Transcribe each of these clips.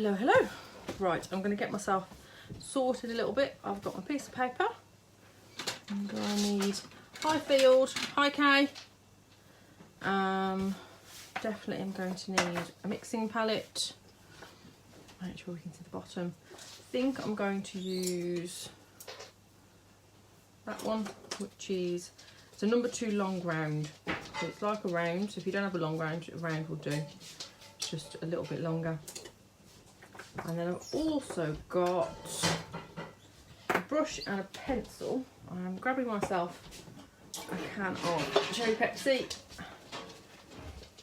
Hello, hello. Right, I'm going to get myself sorted a little bit. I've got my piece of paper. I'm going to need hi Field, hi Kay. Definitely I'm going to need a mixing palette. Make sure we can see the bottom. I think I'm going to use that one, which is, it's a number 2 long round. So it's like a round, so if you don't have a long round, a round will do. It's just a little bit longer. And then I've also got a brush and a pencil. I'm grabbing myself a can of Cherry Pepsi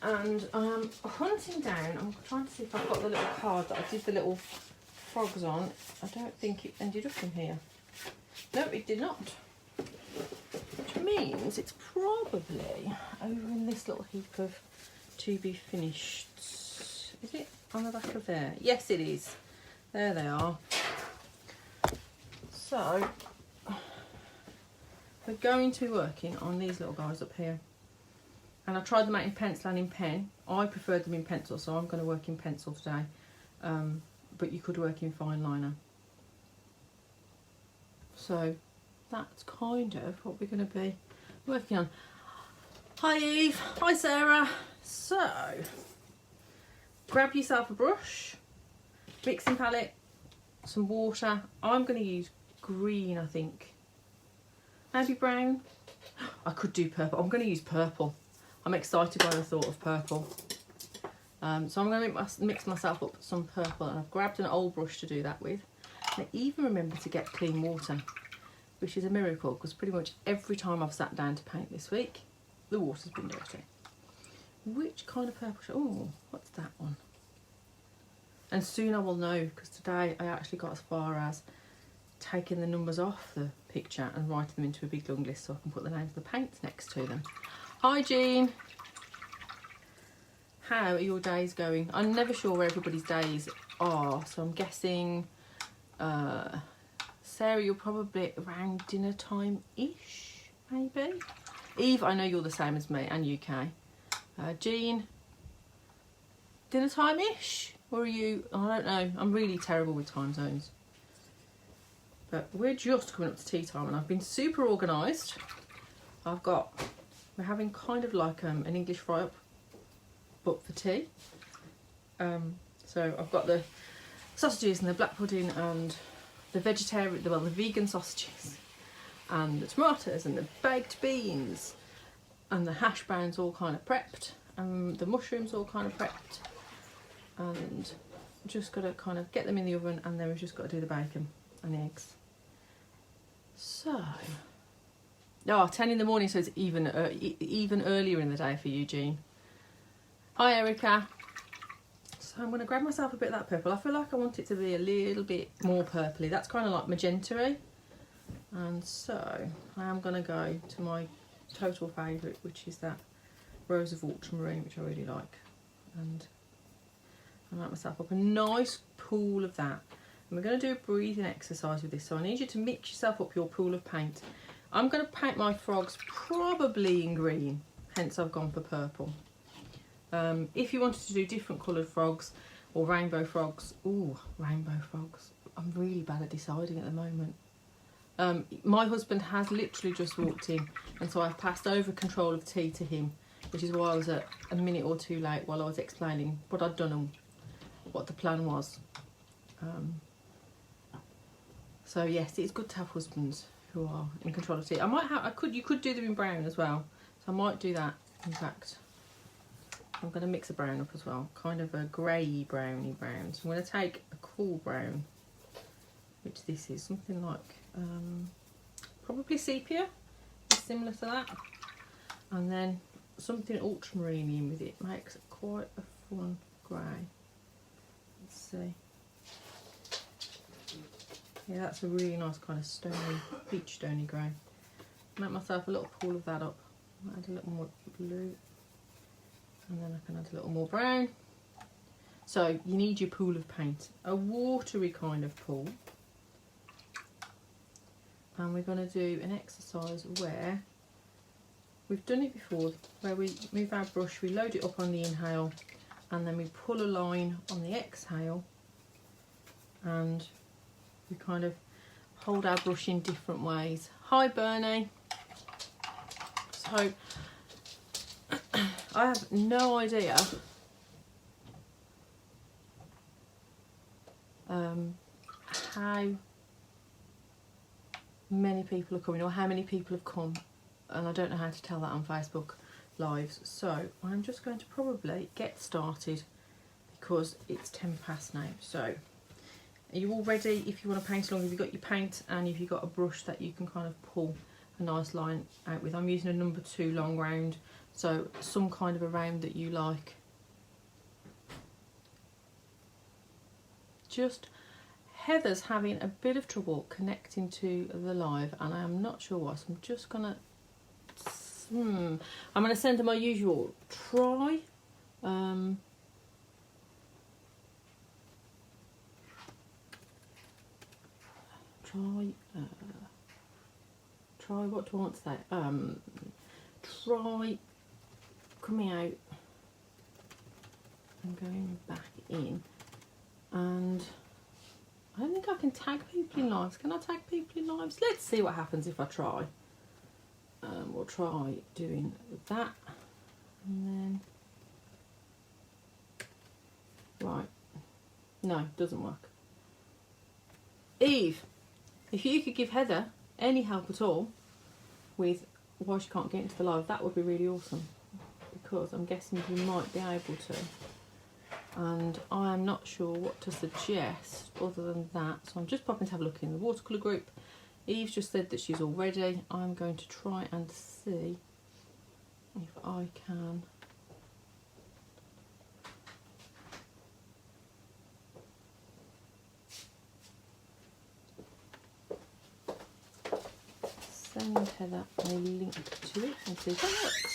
and I'm hunting down, I'm trying to see if I've got the little card that I did the little frogs on. I don't think it ended up in here. No, it did not. Which means it's probably over in this little heap of to be finished. Is it on the back of there? Yes, it is. There they are. So we're going to be working on these little guys up here. And I tried them out in pencil and in pen. I preferred them in pencil, so I'm going to work in pencil today. But you could work in fine liner. So that's kind of what we're going to be working on. Hi Eve, hi Sarah. So grab yourself a brush, mixing palette, some water. I'm going to use green, I think. Maybe brown. I could do purple. I'm going to use purple. I'm excited by the thought of purple. So I'm going to mix myself up with some purple, and I've grabbed an old brush to do that with. And I even remember to get clean water, which is a miracle because pretty much every time I've sat down to paint this week, the water's been dirty. Which kind of purple? Oh, what's that one? And soon I will know, because today I actually got as far as taking the numbers off the picture and writing them into a big long list so I can put the names of the paints next to them. Hi Jean. How are your days going? I'm never sure where everybody's days are, so I'm guessing Sarah, you're probably around dinner time-ish, maybe? Eve, I know you're the same as me, and UK. Jean, dinner time-ish? Or are you, I don't know, I'm really terrible with time zones. But we're just coming up to tea time and I've been super organised. We're having kind of like an English fry-up, but for tea. So I've got the sausages and the black pudding and the vegan sausages and the tomatoes and the baked beans and the hash browns all kind of prepped and the mushrooms all kind of prepped, and just got to kind of get them in the oven, and then we've just got to do the bacon and the eggs. So, 10 in the morning, so it's even earlier in the day for you, Jean. Hi Erica. So I'm going to grab myself a bit of that purple. I feel like I want it to be a little bit more purpley. That's kind of like magenta-y. And so I am going to go to my total favourite, which is that Rose of Ultramarine, which I really like. And I make myself up a nice pool of that. And we're going to do a breathing exercise with this. So I need you to mix yourself up your pool of paint. I'm going to paint my frogs probably in green, hence I've gone for purple. If you wanted to do different coloured frogs or rainbow frogs, ooh, rainbow frogs. I'm really bad at deciding at the moment. My husband has literally just walked in, and so I've passed over control of tea to him, which is why I was a minute or two late while I was explaining what I'd done and what the plan was. So yes, it's good to have husbands who are in control of tea. You could do them in brown as well, so I might do that. In fact, I'm going to mix a brown up as well, kind of a grey browny brown. So I'm going to take a cool brown, which this is something like probably sepia, similar to that, and then something ultramarine in with it makes quite a fun grey. Let's see. Yeah, that's a really nice kind of stony, peach stony grey. Make myself a little pool of that up. Add a little more blue, and then I can add a little more brown. So you need your pool of paint, a watery kind of pool. And we're going to do an exercise where we've done it before, where we move our brush, we load it up on the inhale, and then we pull a line on the exhale and we kind of hold our brush in different ways. Hi Bernie. So I have no idea how many people are coming or how many people have come, and I don't know how to tell that on Facebook Lives, so I'm just going to probably get started because it's 10 past now. So are you all ready? If you want to paint along, have you got your paint and have you got a brush that you can kind of pull a nice line out with? I'm using a number 2 long round, so some kind of a round that you like. Just Heather's having a bit of trouble connecting to the live and I am not sure why, so I'm just gonna I'm gonna send her my usual try. Try, what do I want to say? Try coming out and going back in, and I don't think I can tag people in lives. Can I tag people in lives? Let's see what happens if I try. We'll try doing that, and then right, no, doesn't work. Eve, if you could give Heather any help at all with why she can't get into the live, that would be really awesome, because I'm guessing you might be able to, and I am not sure what to suggest other than that, so I'm just popping to have a look in the watercolour group. Eve's just said that she's all ready. I'm going to try and see if I can send Heather a link to it and see if that works.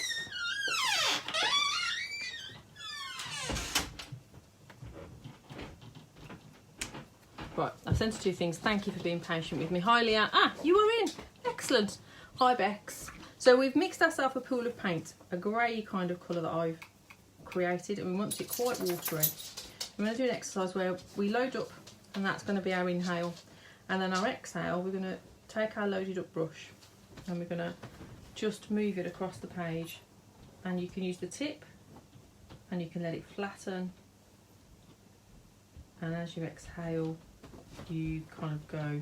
Right, I've sent her 2 things. Thank you for being patient with me. Hi Leah. Ah, you were in. Excellent. Hi Bex. So we've mixed ourselves a pool of paint, a grey kind of colour that I've created, and we want it quite watery. We're going to do an exercise where we load up, and that's going to be our inhale, and then our exhale, we're going to take our loaded up brush and we're going to just move it across the page, and you can use the tip and you can let it flatten, and as you exhale you kind of go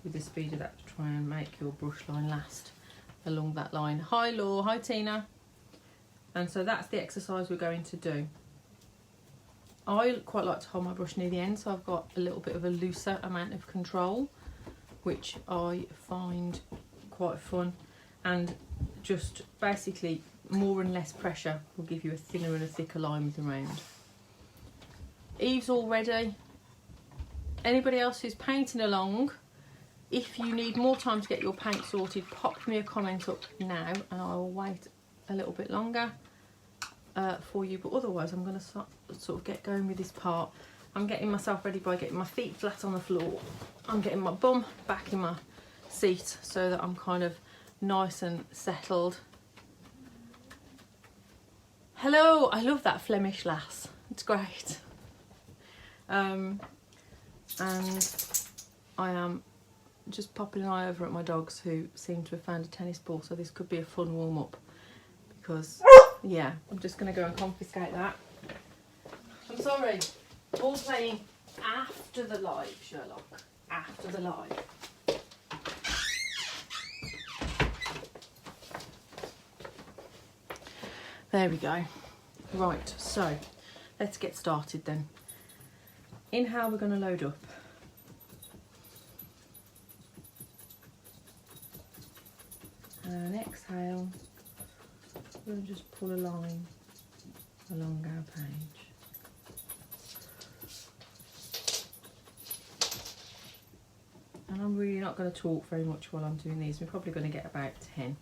with the speed of that to try and make your brush line last along that line. Hi Law, hi Tina. And so that's the exercise we're going to do. I quite like to hold my brush near the end, so I've got a little bit of a looser amount of control, which I find quite fun, and just basically more and less pressure will give you a thinner and a thicker line with the round. Eve's all ready. Anybody else who's painting along, if you need more time to get your paint sorted, pop me a comment up now and I'll wait a little bit longer for you, but otherwise I'm going to sort of get going with this part. I'm getting myself ready by getting my feet flat on the floor. I'm getting my bum back in my seat so that I'm kind of nice and settled. Hello, I love that Flemish lass, it's great. And I am just popping an eye over at my dogs, who seem to have found a tennis ball, so this could be a fun warm-up, because yeah, I'm just going to go and confiscate that. I'm sorry, ball playing after the live, Sherlock, after the live. There we go. Right, so let's get started then. Inhale, we're going to load up. And exhale, we'll just pull a line along our page. And I'm really not going to talk very much while I'm doing these. We're probably going to get about 10.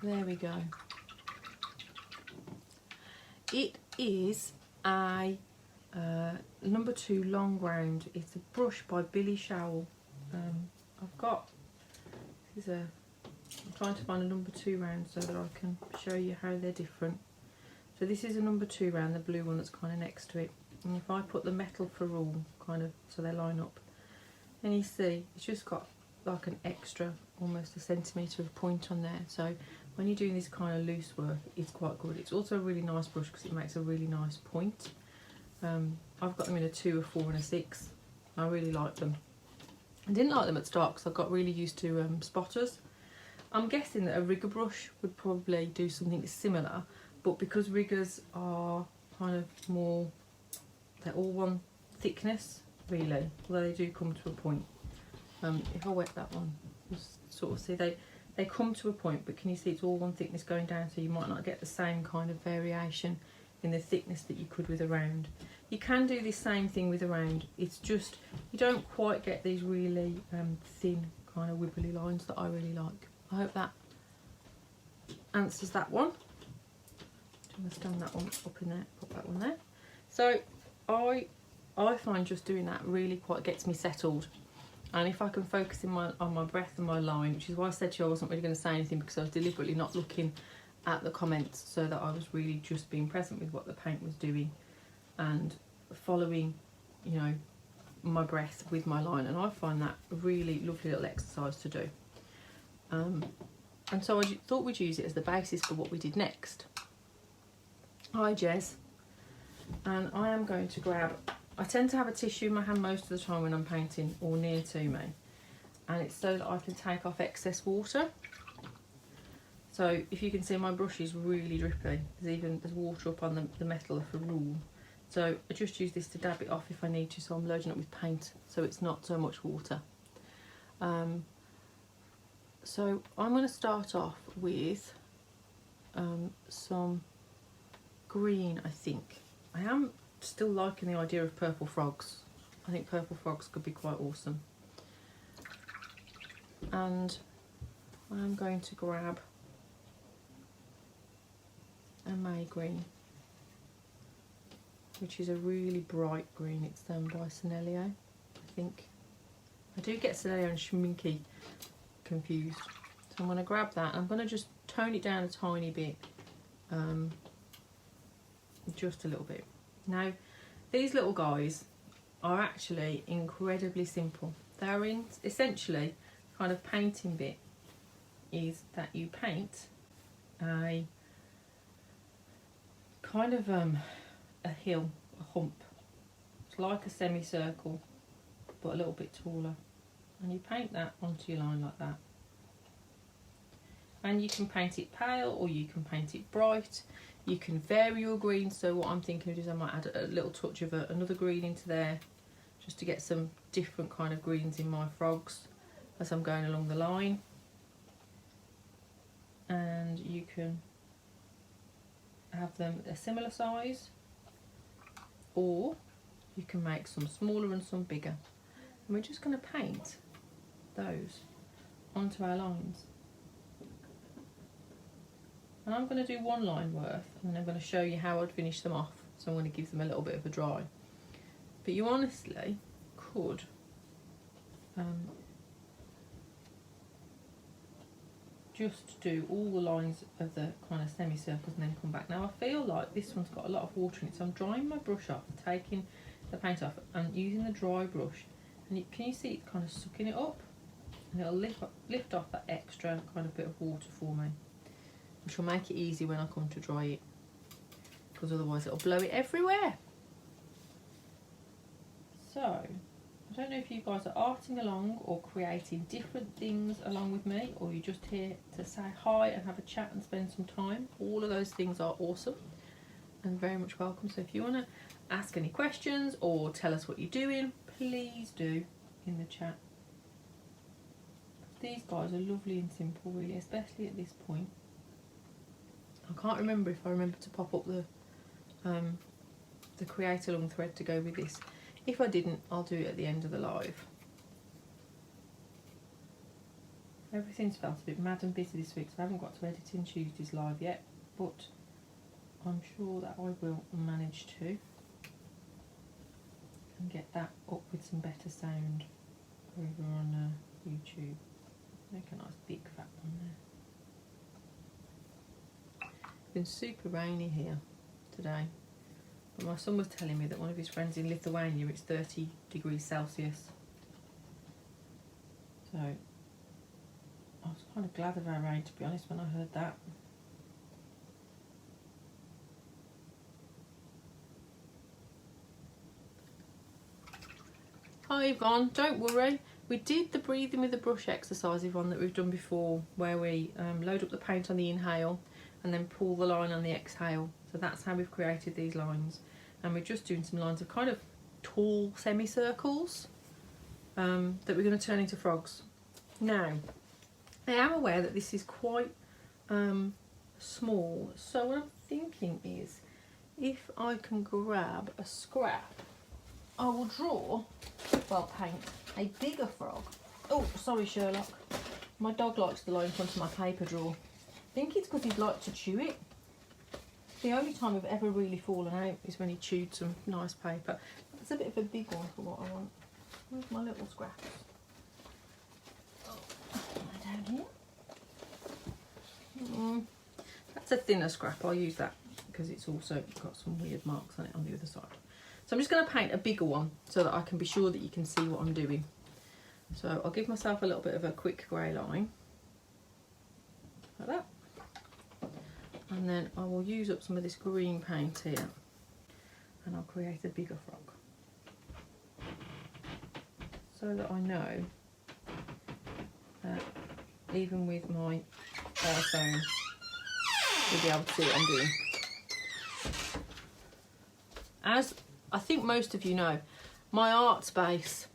There we go. It is a number 2 long round. It's a brush by Billy Showell. I've got, I'm trying to find a number 2 round so that I can show you how they're different. So this is a number 2 round, the blue one that's kind of next to it. And if I put the metal ferrule kind of so they line up, and you see it's just got like an extra, almost a centimetre of point on there. So when you're doing this kind of loose work, it's quite good. It's also a really nice brush because it makes a really nice point. I've got them in a 2, a 4 and a 6. I really like them. I didn't like them at the start because I got really used to spotters. I'm guessing that a rigger brush would probably do something similar, but because riggers are kind of more, they're all one thickness really, although they do come to a point. If I wet that one, you sort of see they come to a point, but can you see it's all one thickness going down, so you might not get the same kind of variation in the thickness that you could with a round. You can do this same thing with a round, it's just you don't quite get these really thin kind of wibbly lines that I really like. I hope that answers that one. I'm going to stand that one up in there, put that one there. So I find just doing that really quite gets me settled. And if I can focus on my breath and my line, which is why I said to you I wasn't really going to say anything, because I was deliberately not looking at the comments, so that I was really just being present with what the paint was doing and following, you know, my breath with my line. And I find that a really lovely little exercise to do. And so I thought we'd use it as the basis for what we did next. Hi Jez. And I am going to grab, I tend to have a tissue in my hand most of the time when I'm painting, or near to me, and it's so that I can take off excess water. So if you can see, my brush is really drippy. There's water up on the metal for rule. So I just use this to dab it off if I need to, so I'm loading up with paint so it's not so much water. So I'm going to start off with some green, I think. I am still liking the idea of purple frogs. I think purple frogs could be quite awesome. And I'm going to grab a May green, which is a really bright green. It's by Senelio, I think. I do get Senelio and Schminky confused. So I'm going to grab that. I'm going to just tone it down a tiny bit, just a little bit. Now, these little guys are actually incredibly simple. They're essentially kind of painting bit is that you paint a kind of a hill, a hump. It's like a semicircle, but a little bit taller. And you paint that onto your line like that. And you can paint it pale or you can paint it bright. You can vary your greens, so what I'm thinking of is I might add a little touch of another green into there, just to get some different kind of greens in my frogs as I'm going along the line. And you can have them a similar size, or you can make some smaller and some bigger. And we're just going to paint those onto our lines. And I'm going to do one line worth, and then I'm going to show you how I'd finish them off. So I'm going to give them a little bit of a dry. But you honestly could just do all the lines of the kind of semicircles and then come back. Now I feel like this one's got a lot of water in it, so I'm drying my brush off, taking the paint off and using the dry brush. And can you see it kind of sucking it up? And it'll lift off that extra kind of bit of water for me, which will make it easy when I come to dry it, because otherwise it'll blow it everywhere. So, I don't know if you guys are arting along or creating different things along with me, or you're just here to say hi and have a chat and spend some time. All of those things are awesome and very much welcome. So if you want to ask any questions or tell us what you're doing, please do in the chat. These guys are lovely and simple really, especially at this point. I can't remember if I remember to pop up the create along thread to go with this. If I didn't, I'll do it at the end of the live. Everything's felt a bit mad and busy this week, so I haven't got to editing Tuesday's live yet, but I'm sure that I will manage to and get that up with some better sound over on YouTube. Make a nice big fat one there. It's been super rainy here today, but my son was telling me that one of his friends in Lithuania, it's 30 degrees Celsius. So I was kind of glad of our rain, to be honest, when I heard that. Hi Yvonne, don't worry. We did the breathing with the brush exercise, Yvonne, that we've done before, where we load up the paint on the inhale and then pull the line on the exhale. So that's how we've created these lines. And we're just doing some lines of kind of tall semicircles that we're going to turn into frogs. Now, I am aware that this is quite small, so what I'm thinking is, if I can grab a scrap, I will draw, well, paint a bigger frog. Oh, sorry Sherlock. My dog likes to lie in front of my paper drawer. I think it's because he'd like to chew it. The only time I've ever really fallen out is when he chewed some nice paper. That's a bit of a big one for what I want. Where's my little scraps? Oh, down here. That's a thinner scrap. I'll use that because it's also got some weird marks on it on the other side. So I'm just going to paint a bigger one so that I can be sure that you can see what I'm doing. So I'll give myself a little bit of a quick grey line, like that. And then I will use up some of this green paint here and I'll create a bigger frog. So that I know that even with my iPhone, you'll be able to see what I'm doing. As I think most of you know, my art space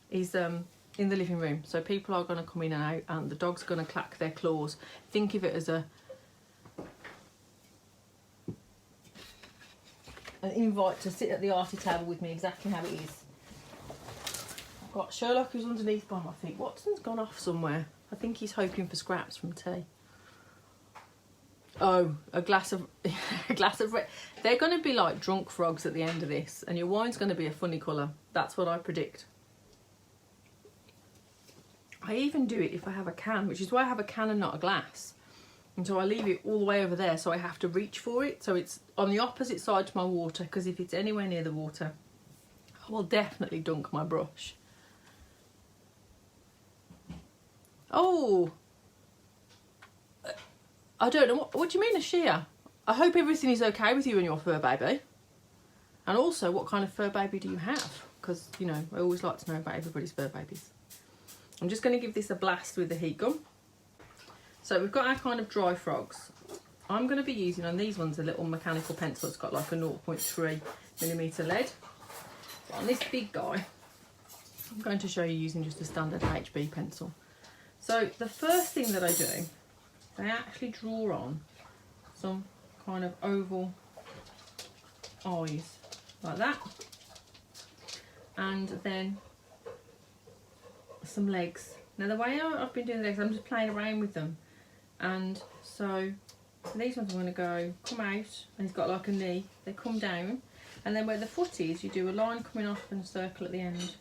is in the living room, so people are going to come in and out and the dog's going to clack their claws. Think of it as an invite to sit at the arty table with me, exactly how it is. I've got Sherlock who's underneath by my feet. Watson's gone off somewhere. I think he's hoping for scraps from tea. Oh, a glass of red. They're going to be like drunk frogs at the end of this, and your wine's going to be a funny colour. That's what I predict. I even do it if I have a can, which is why I have a can and not a glass. And so I leave it all the way over there, so I have to reach for it. So it's on the opposite side to my water, because if it's anywhere near the water, I will definitely dunk my brush. Oh! I don't know, what do you mean a shear? I hope everything is okay with you and your fur baby. And also, what kind of fur baby do you have? Because, you know, I always like to know about everybody's fur babies. I'm just going to give this a blast with the heat gun. So we've got our kind of dry frogs. I'm going to be using on these ones a little mechanical pencil. It's got like a 0.3mm lead. But on this big guy, I'm going to show you using just a standard HB pencil. So the first thing that I do, I actually draw on some kind of oval eyes like that, and then some legs. Now the way I've been doing the legs, I'm just playing around with them, and so these ones I'm going to go come out, and he's got like a knee, they come down, and then where the foot is you do a line coming off and a circle at the end,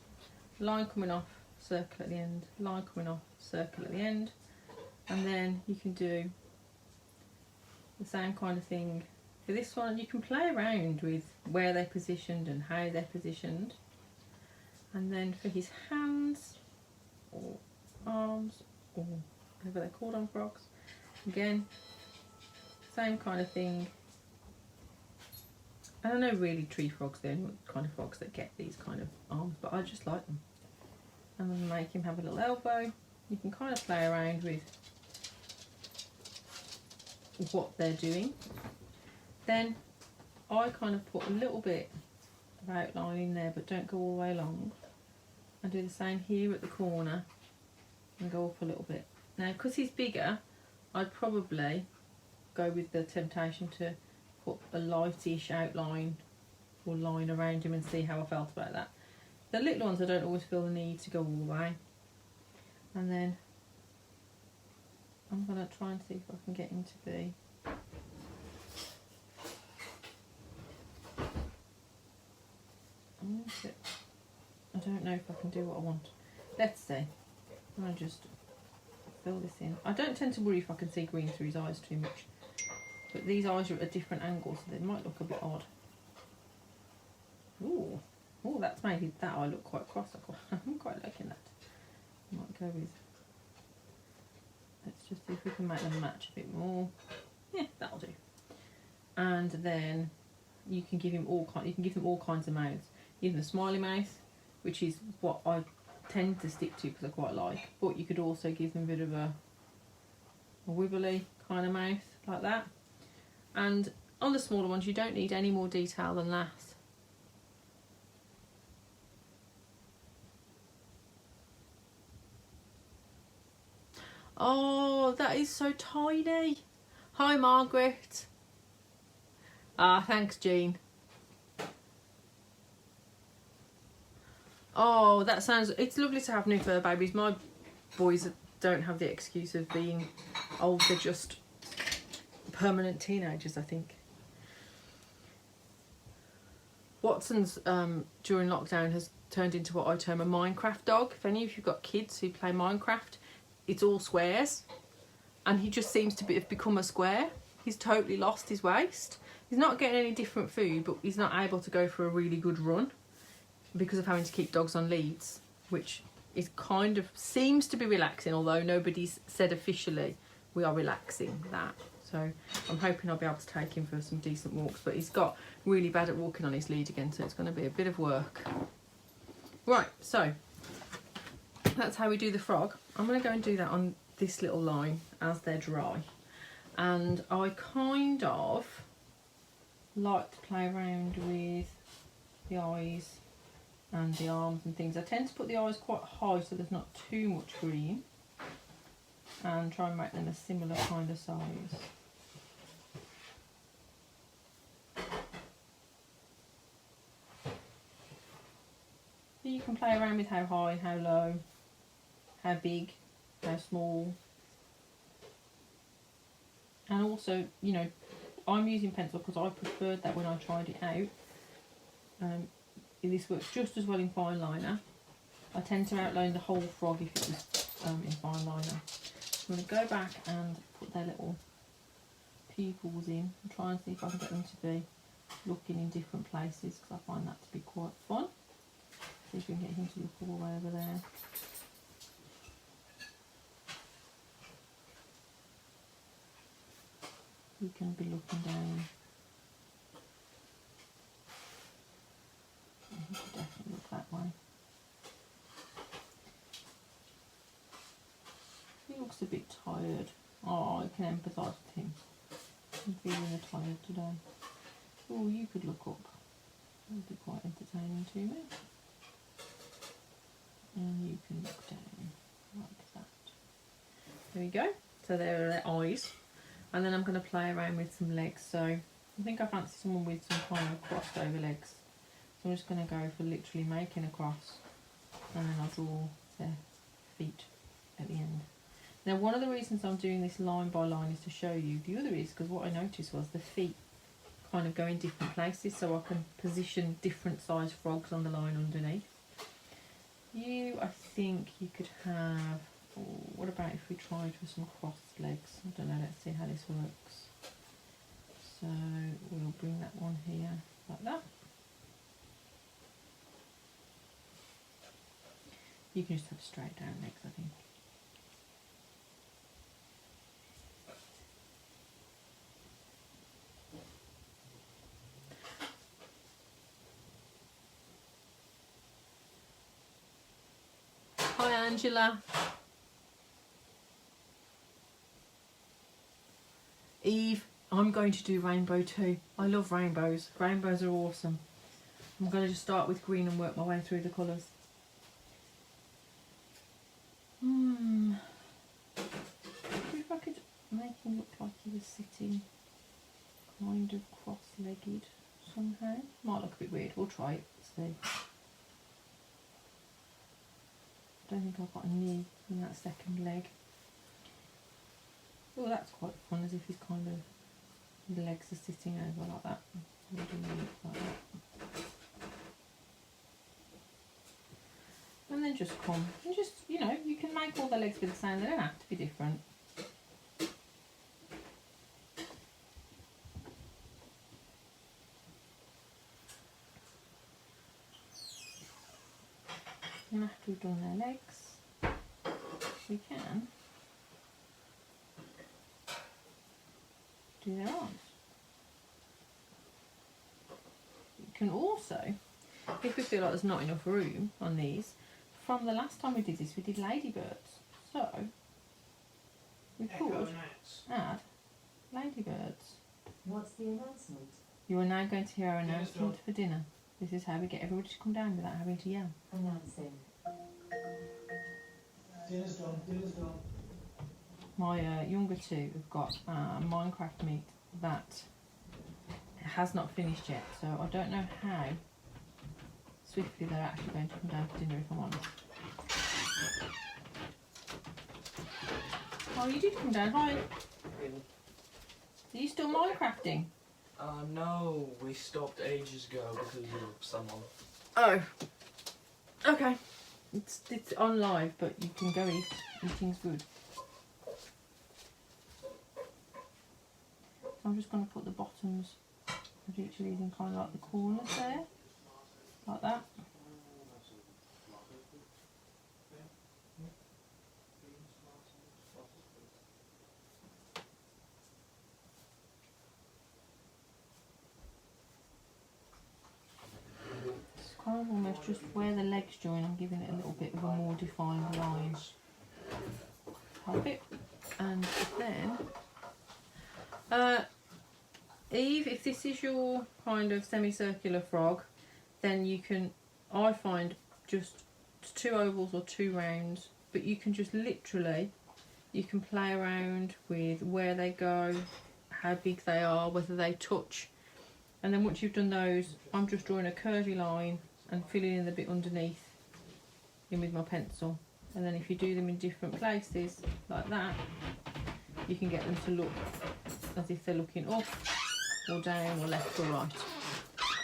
line coming off, circle at the end, line coming off, circle at the end. And then you can do the same kind of thing for this one. You can play around with where they're positioned and how they're positioned. And then for his hands or arms or whatever they're called on frogs, again, same kind of thing. I don't know really tree frogs, they're not kind of frogs that get these kind of arms, but I just like them. And then make him have a little elbow. You can kind of play around with what they're doing. Then I kind of put a little bit of outline in there, but don't go all the way along. I do the same here at the corner and go up a little bit. Now because he's bigger, I'd probably go with the temptation to put a lightish outline or line around him and see how I felt about that. The little ones I don't always feel the need to go all the way. And then I'm going to try and see if I can get him to be... I don't know if I can do what I want. Let's see. I'm going to just fill this in. I don't tend to worry if I can see green through his eyes too much. But these eyes are at a different angle, so they might look a bit odd. Ooh. Oh, that's made that eye look quite cross. I'm quite liking that. I might go with... Let's just see if we can make them match a bit more. Yeah, that'll do. And then you can give him you can give them all kinds of mouths. Even a smiley mouth, which is what I tend to stick to because I quite like. But you could also give them a bit of a wibbly kind of mouth like that. And on the smaller ones, you don't need any more detail than that. Oh, that is so tiny. Hi, Margaret. Ah, thanks, Jean. Oh, that sounds... It's lovely to have new fur babies. My boys don't have the excuse of being old. They're just permanent teenagers, I think. Watson's, during lockdown, has turned into what I term a Minecraft dog. If any of you've got kids who play Minecraft, it's all squares. And he just seems to have become a square. He's totally lost his waist. He's not getting any different food, but he's not able to go for a really good run because of having to keep dogs on leads, which is kind of seems to be relaxing, although nobody's said officially we are relaxing that. So I'm hoping I'll be able to take him for some decent walks, but he's got really bad at walking on his lead again, so it's going to be a bit of work. Right, so that's how we do the frog. I'm going to go and do that on this little line as they're dry. And I kind of like to play around with the eyes and the arms and things. I tend to put the eyes quite high so there's not too much green, and try and make them a similar kind of size. So you can play around with how high, how low, how big, how small. And also, you know, I'm using pencil because I preferred that when I tried it out. This works just as well in fine liner. I tend to outline the whole frog if it was in fine liner. I'm going to go back and put their little pupils in and try and see if I can get them to be looking in different places, because I find that to be quite fun. See if we can get him to look all the way over there. We can be looking down. He should definitely look that way. He looks a bit tired. Oh, I can empathise with him. I'm feeling tired today. Oh, you could look up. That would be quite entertaining to me. And you can look down like that. There we go. So there are their eyes. And then I'm going to play around with some legs. So I think I fancy someone with some kind of crossed over legs. So I'm just going to go for literally making a cross, and then I'll draw their feet at the end. Now, one of the reasons I'm doing this line by line is to show you. The other is because what I noticed was the feet kind of go in different places, so I can position different size frogs on the line underneath. I think you could have... Oh, what about if we tried with some crossed legs? I don't know, let's see how this works. So we'll bring that one here like that. You can just have straight down legs, I think. Hi Angela. Eve, I'm going to do rainbow too. I love rainbows. Rainbows are awesome. I'm going to just start with green and work my way through the colours. If I could make him look like he was sitting kind of cross-legged somehow. Might look a bit weird. We'll try it. See. I don't think I've got a knee in that second leg. Oh, that's quite fun, as if he's kind of, his legs are sitting over like that. Like that. And then just come, and just, you know, you can make all the legs be the same, they don't have to be different. And after we've done their legs, we can do their arms. You can also, if we feel like there's not enough room on these, from the last time we did this, we did ladybirds. So we could add ladybirds. What's the announcement? You are now going to hear our announcement for dinner. This is how we get everybody to come down without having to yell. Announcing. Dinner's done, dinner's done. My younger two have got Minecraft meat that has not finished yet, so I don't know how swiftly they're actually going to come down for dinner, if I'm honest. Oh, you did come down. Hi. Are you still Minecrafting? No, we stopped ages ago because of someone. Oh. Okay. It's on live, but you can go eat. Eating's good. So I'm just going to put the bottoms of each of these in kind of like the corners there. Like that. Kind of almost just where the legs join, I'm giving it a little bit of a more defined line. Perfect. And then, Eve, if this is your kind of semicircular frog, then you can, I find, just 2 ovals or 2 rounds, but you can just literally, you can play around with where they go, how big they are, whether they touch. And then once you've done those, I'm just drawing a curvy line and filling in the bit underneath in with my pencil. And then if you do them in different places like that, you can get them to look as if they're looking up or down or left or right.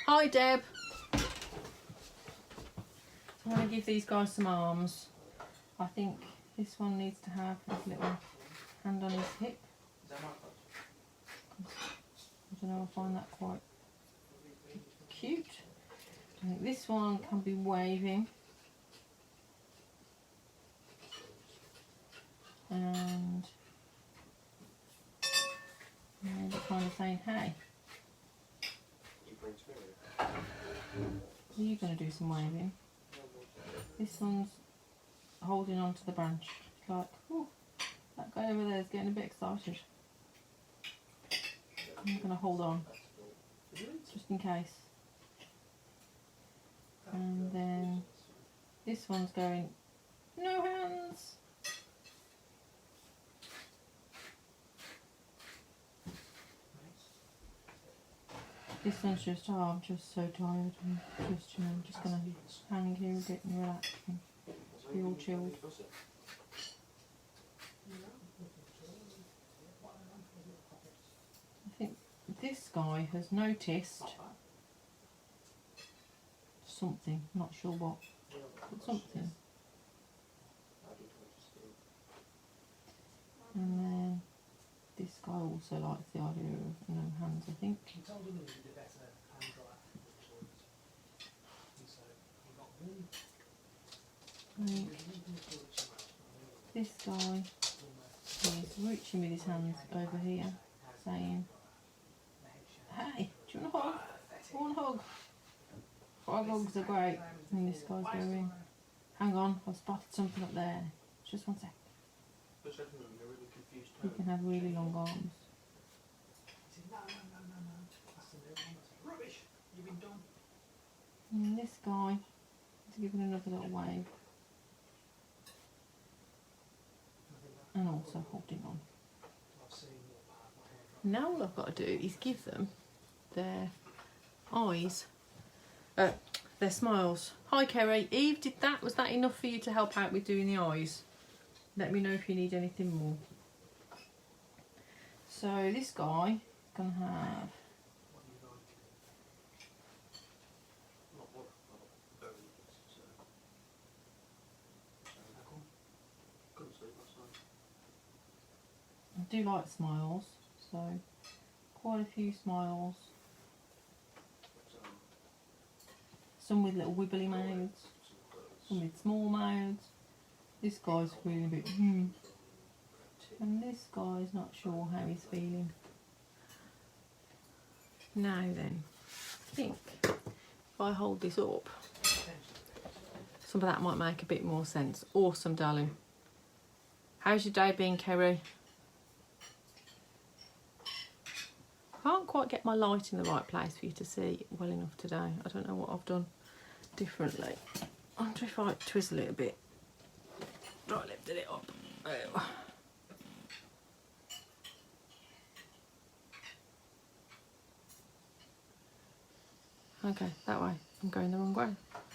Hi Deb! So I'm going to give these guys some arms. I think this one needs to have a little hand on his hip. I don't know, I find that quite cute. I think this one can be waving. And maybe kind of saying, hey. Are you going to do some waving? This one's holding on to the branch. It's like, oh, that guy over there is getting a bit excited. I'm going to hold on, just in case. And then this one's going, no hands. This one's just, oh, I'm just so tired. I'm just, you know, I'm just going to hang here a bit and relax and be all chilled. I think this guy has noticed something, not sure what, but something. And then this guy also likes the idea of no hands, I think. I think this guy is reaching with his hands over here, saying, hey, do you want a hug? I want a hug. Frog hugs are great. And this guy's going, hang on, I've spotted something up there. Just one sec. You can have really long arms. And this guy is giving another little wave. And also holding on. Now all I've got to do is give them their eyes, their smiles. Hi Kerry. Eve, did that, was that enough for you to help out with doing the eyes? Let me know if you need anything more. So this guy gonna have I do like smiles, so quite a few smiles. Some with little wibbly mouths, some with small mouths. This guy's feeling a bit and this guy's not sure how he's feeling. Now then, I think if I hold this up, some of that might make a bit more sense. Awesome, darling. How's your day been, Kerry? Can't quite get my light in the right place for you to see well enough today. I don't know what I've done differently. I wonder if I twizzle it a bit. Right, lifted it up. Oh. Okay, that way. I'm going the wrong way.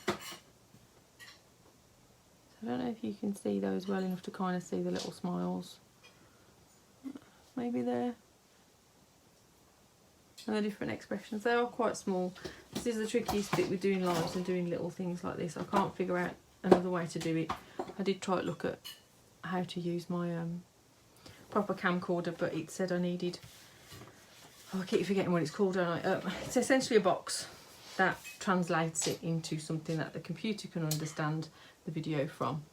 So I don't know if you can see those well enough to kind of see the little smiles. Maybe there. And the different expressions. They are quite small. This is the trickiest bit with doing lives and doing little things like this. I can't figure out another way to do it. I did try to look at how to use my proper camcorder, but it said I needed... Oh, I keep forgetting what it's called, don't I? It's essentially a box that translates it into something that the computer can understand the video from,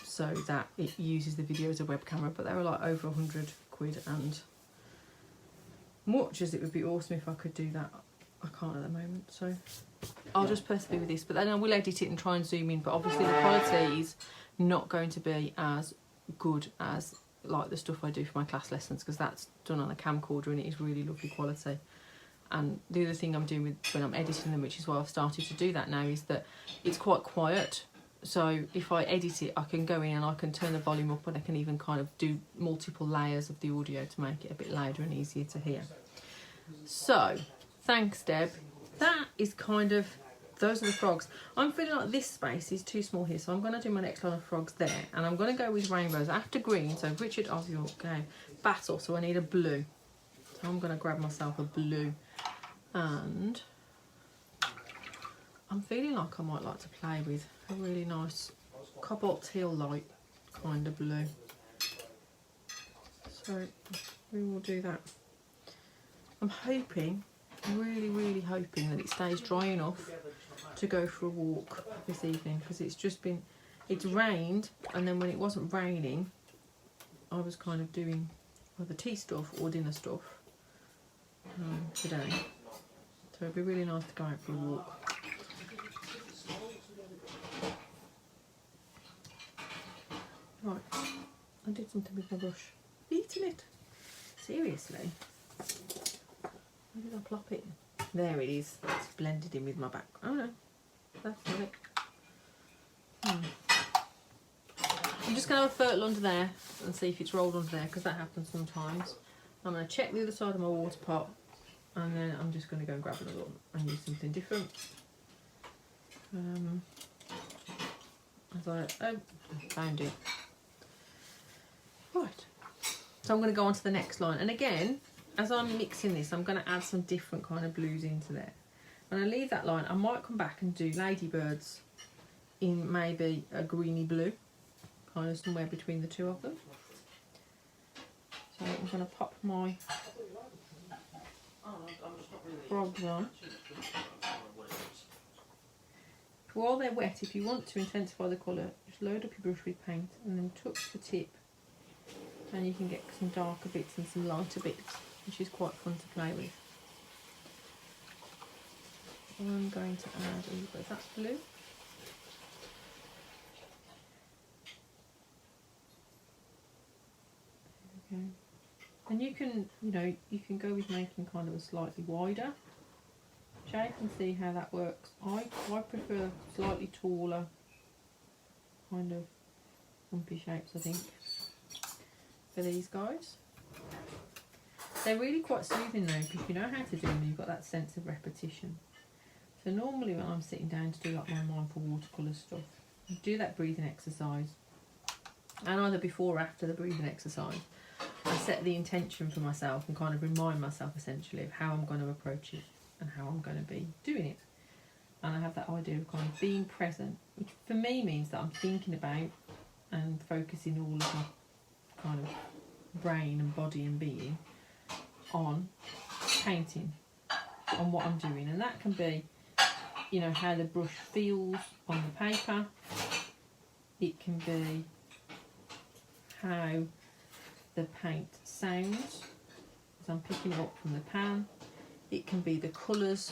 so that it uses the video as a web camera. But they were like over 100 quid, and much as it would be awesome if I could do that, I can't at the moment, so I'll just persevere with this. But then I will edit it and try and zoom in, but obviously the quality is not going to be as good as like the stuff I do for my class lessons, because that's done on a camcorder and it is really lovely quality. And the other thing I'm doing with when I'm editing them, which is why I've started to do that now, is that it's quite quiet. So if I edit it, I can go in and I can turn the volume up, and I can even kind of do multiple layers of the audio to make it a bit louder and easier to hear. So, thanks, Deb. That is kind of, those are the frogs. I'm feeling like this space is too small here, so I'm going to do my next line of frogs there. And I'm going to go with rainbows after green. So Richard of York game. Battle, so I need a blue. So I'm going to grab myself a blue. And I'm feeling like I might like to play with a really nice cobalt teal light kind of blue. So we will do that. I'm hoping, really hoping that it stays dry enough to go for a walk this evening, because it's just been, it's rained, and then when it wasn't raining I was kind of doing either tea stuff or dinner stuff today. So it'd be really nice to go out for a walk. Right, I did something with my brush. Eating it. Seriously. Where did I plop it? There it is. It's blended in with my back. Oh no, that's not it. I'm just going to have a fertile under there and see if it's rolled under there, because that happens sometimes. I'm going to check the other side of my water pot, and then I'm just going to go and grab another one and use something different. Found it. Right, so I'm going to go on to the next line, and again, as I'm mixing this, I'm going to add some different kind of blues into there. When I leave that line, I might come back and do ladybirds in maybe a greeny blue, kind of somewhere between the two of them. So I'm going to pop my frogs on. While they're wet, if you want to intensify the colour, just load up your brush with paint and then touch the tip, and you can get some darker bits and some lighter bits, which is quite fun to play with. I'm going to add a little bit of that blue. Okay. And you can, you can go with making kind of a slightly wider shape and see how that works. I prefer slightly taller kind of lumpy shapes, I think, for these guys. They're really quite soothing though, because you know how to do them, you've got that sense of repetition. So normally when I'm sitting down to do like my mindful watercolour stuff, I do that breathing exercise, and either before or after the breathing exercise, I set the intention for myself and kind of remind myself essentially of how I'm going to approach it and how I'm going to be doing it. And I have that idea of kind of being present, which for me means that I'm thinking about and focusing all of my kind of brain and body and being on painting, on what I'm doing. And that can be, you know, how the brush feels on the paper. It can be how the paint sounds as I'm picking it up from the pan. It can be the colours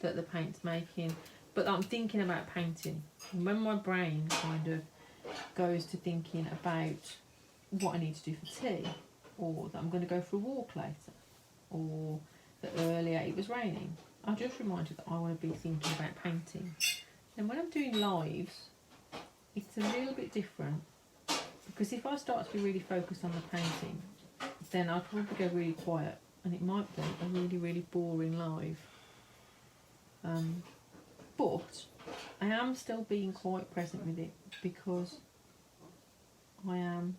that the paint's making, but I'm thinking about painting. And when my brain kind of goes to thinking about what I need to do for tea, or that I'm going to go for a walk later, or that earlier it was raining, I just remind you that I want to be thinking about painting. And when I'm doing lives, it's a little bit different, because if I start to be really focused on the painting, then I'll probably go really quiet, and it might be a really, really boring live. But I am still being quite present with it, because I am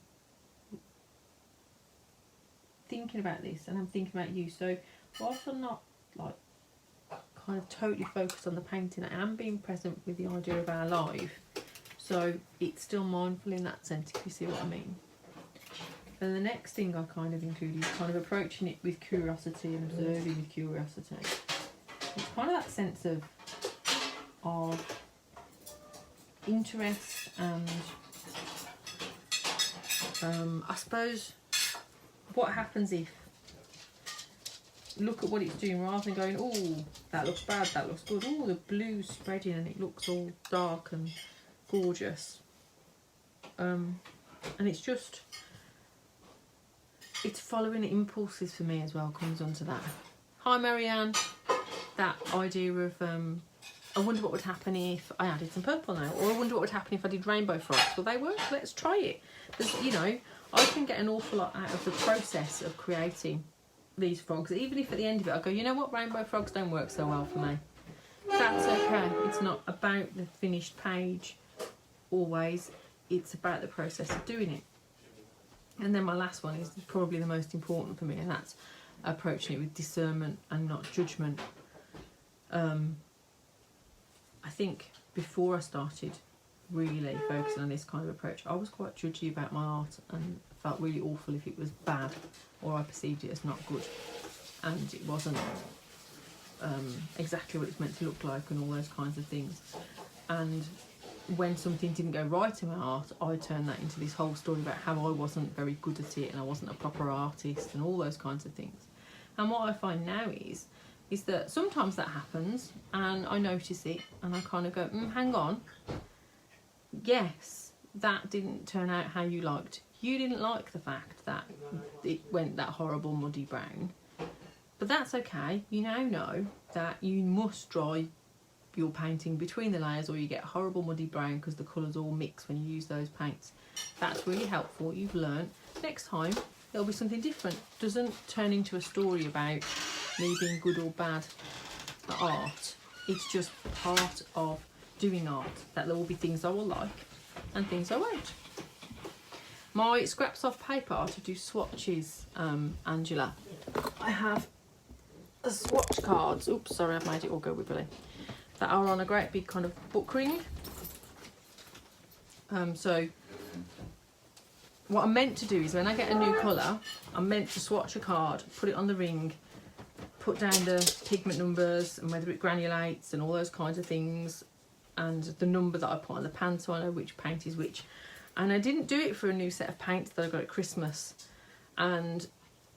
thinking about this and I'm thinking about you. So whilst I'm not like kind of totally focused on the painting, I am being present with the idea of our live. So it's still mindful in that sense, if you see what I mean. And the next thing I kind of include is kind of approaching it with curiosity and observing with curiosity. It's kind of that sense of interest and I suppose what happens if, look at what it's doing rather than going, oh, that looks bad, that looks good, oh, the blue's spreading and it looks all dark and gorgeous. And it's just, it's following impulses for me as well, comes onto that. Hi Marianne. That idea of, I wonder what would happen if I added some purple now, or I wonder what would happen if I did rainbow frogs. Well, they work, let's try it. Because, you know, I can get an awful lot out of the process of creating these frogs, even if at the end of it I go, you know what, rainbow frogs don't work so well for me. That's okay. It's not about the finished page always, it's about the process of doing it. And then my last one is probably the most important for me, and that's approaching it with discernment and not judgment. I think before I started really focusing on this kind of approach, I was quite judgy about my art and felt really awful if it was bad or I perceived it as not good and it wasn't exactly what it's meant to look like and all those kinds of things. And when something didn't go right in my art, I turned that into this whole story about how I wasn't very good at it and I wasn't a proper artist and all those kinds of things. And what I find now is that sometimes that happens and I notice it and I kind of go, hang on, yes, that didn't turn out how you liked. You didn't like the fact that it went that horrible muddy brown, but that's okay. You now know that you must dry your painting between the layers or you get horrible muddy brown because the colours all mix when you use those paints. That's really helpful. You've learned. Next time there'll be something different. Doesn't turn into a story about me being good or bad at art. It's just part of doing art, that there will be things I will like and things I won't. My scraps off paper are to do swatches, Angela. I have a swatch cards, oops sorry I've made it all go wibbly, that are on a great big kind of book ring. So what I'm meant to do is when I get a new colour, I'm meant to swatch a card, put it on the ring, put down the pigment numbers and whether it granulates and all those kinds of things and the number that I put on the pan so I know which paint is which. And I didn't do it for a new set of paints that I got at Christmas, and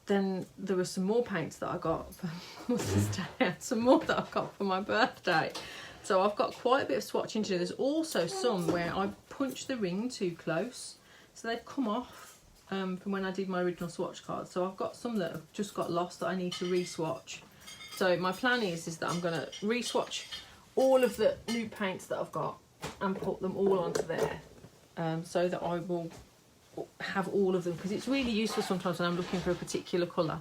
then there were some more paints that I got for Mother's Day and some more that I got for my birthday. So I've got quite a bit of swatching to do. There's also some where I punched the ring too close, so they've come off from when I did my original swatch card. So I've got some that have just got lost that I need to re-swatch. So my plan is that I'm going to re-swatch all of the new paints that I've got and put them all onto there, so that I will have all of them, because it's really useful sometimes when I'm looking for a particular colour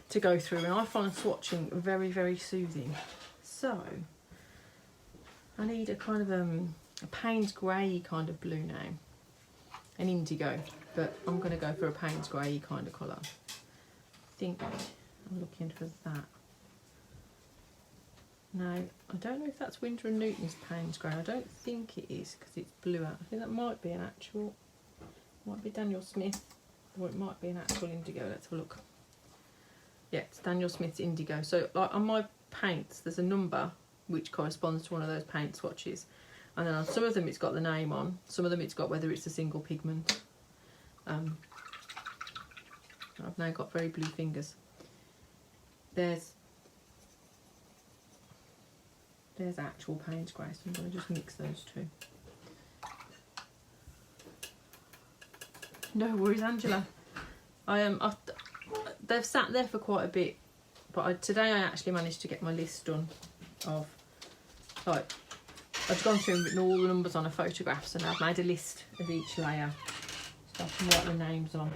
to go through, and I find swatching very, very soothing. So I need a kind of a Payne's grey kind of blue now, an indigo. but I'm going to go for a Payne's grey kind of colour. I think I'm looking for that. No, I don't know if that's Winter and Newton's Payne's grey. I don't think it is because it's blue out. I think that might be an actual, might be Daniel Smith, or it might be an actual indigo. Let's have a look. Yeah, it's Daniel Smith's indigo. So like on my paints, there's a number which corresponds to one of those paint swatches. And then on some of them it's got the name on, some of them it's got whether it's a single pigment. I've now got very blue fingers. There's actual Payne's grey, so I'm going to just mix those two. No worries, Angela. They've sat there for quite a bit, but today I actually managed to get my list done of, like, I've gone through and written all the numbers on a photograph, and I've made a list of each layer so I can write the names on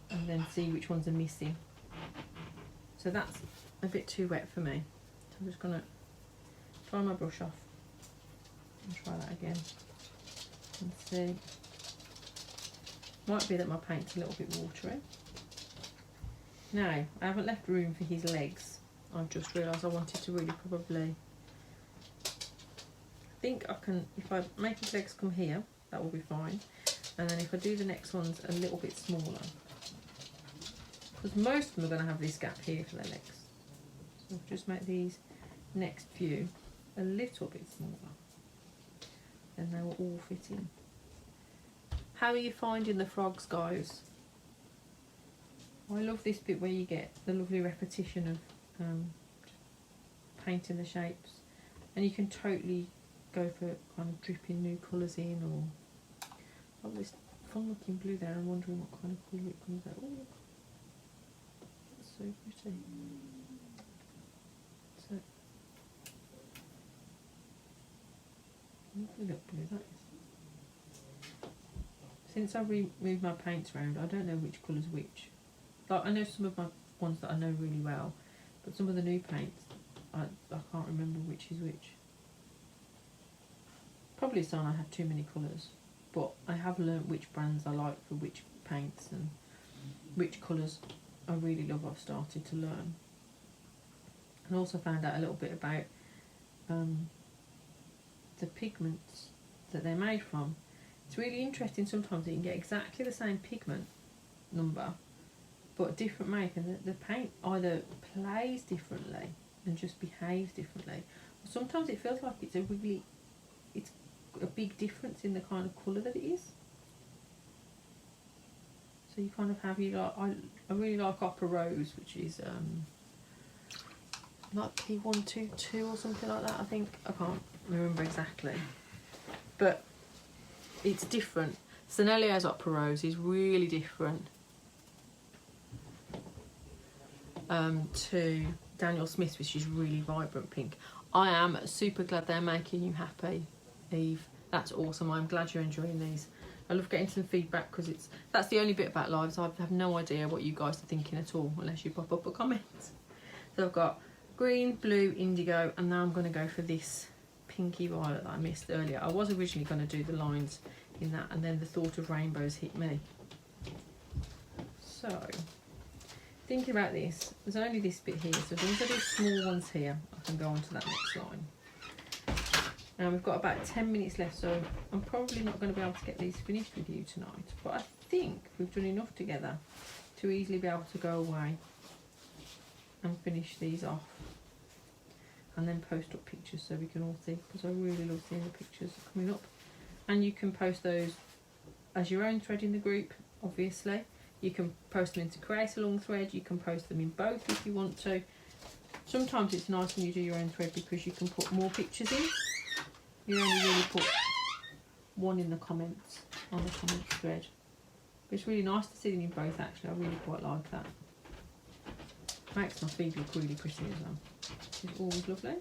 and then see which ones are missing. So that's a bit too wet for me, so I'm just going to dry my brush off and try that again and see. Might be that my paint's a little bit watery. Now, I haven't left room for his legs. I've just realised I wanted to really probably, I think I can, if I make his legs come here, that will be fine. And then if I do the next ones a little bit smaller, because most of them are going to have this gap here for their legs. So I'll just make these next few a little bit smaller. Then they will all fit in. How are you finding the frogs, guys? I love this bit where you get the lovely repetition of painting the shapes, and you can totally go for kind of dripping new colours in, or oh, this fun looking blue there. I'm wondering what kind of colour it comes out. Oh, that's so pretty. So lovely little blue that is. Since I've moved my paints around, I don't know which colour's which. Like, I know some of my ones that I know really well, but some of the new paints, I can't remember which is which. Probably so I have too many colours, but I have learnt which brands I like for which paints and which colours I really love. I've started to learn. And also found out a little bit about the pigments that they're made from. It's really interesting sometimes that you can get exactly the same pigment number but a different make, and the paint either plays differently and just behaves differently. Sometimes it feels like it's a big difference in the kind of colour that it is. So you kind of have, I really like Opera Rose, which is like P122 or something like that, I think. I can't remember exactly. But it's different. Sanelio's Opera Rose is really different to Daniel Smith's, which is really vibrant pink. I am super glad they're making you happy, Eve. That's awesome. I'm glad you're enjoying these. I love getting some feedback because that's the only bit about lives. I have no idea what you guys are thinking at all unless you pop up a comment. So I've got green, blue, indigo, and now I'm going to go for this pinky violet that I missed earlier. I was originally going to do the lines in that, and then the thought of rainbows hit me. So, thinking about this, there's only this bit here, so as long as I do small ones here, I can go on to that next line. Now we've got about 10 minutes left, so I'm probably not going to be able to get these finished with you tonight, but I think we've done enough together to easily be able to go away and finish these off and then post up pictures so we can all see, because I really love seeing the pictures coming up. And you can post those as your own thread in the group, obviously. You can post them into Create a Long Thread, you can post them in both if you want to. Sometimes it's nice when you do your own thread because you can put more pictures in. You only really put one in the comments, on the comments thread. But it's really nice to see them in both actually, I really quite like that. Makes my feed look really pretty as well, which is always lovely.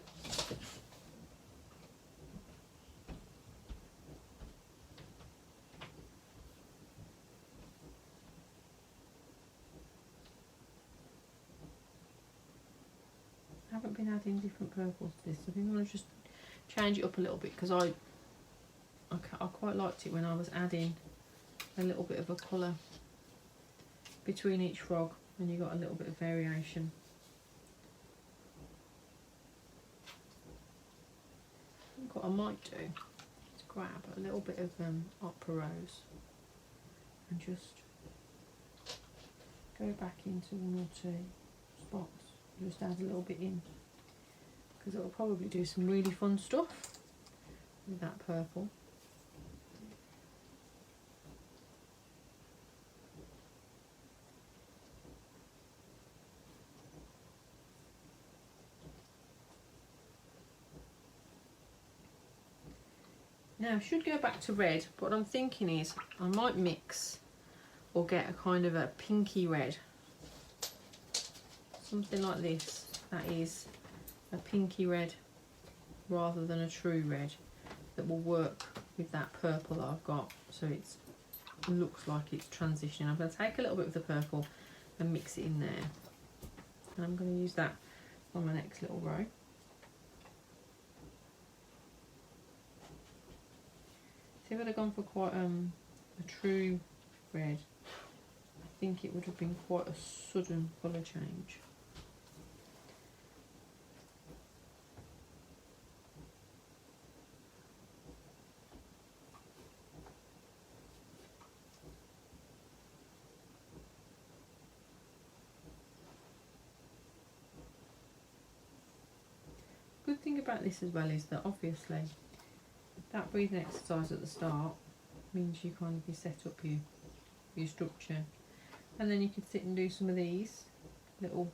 I haven't been adding different purples to this, so I think I'm going to just change it up a little bit because I quite liked it when I was adding a little bit of a colour between each frog, and you've got a little bit of variation. I think what I might do is grab a little bit of opera rose and just go back into one or two spots, just add a little bit in, because it will probably do some really fun stuff with that purple. Now I should go back to red, but what I'm thinking is I might mix or get a kind of a pinky red, something like this, that is a pinky red rather than a true red, that will work with that purple that I've got, so it looks like it's transitioning. I'm going to take a little bit of the purple and mix it in there, and I'm going to use that on my next little row. See, if I'd have gone for quite a true red, I think it would have been quite a sudden colour change. Good thing about this as well is that obviously that breathing exercise at the start means you kind of you set up your structure, and then you can sit and do some of these little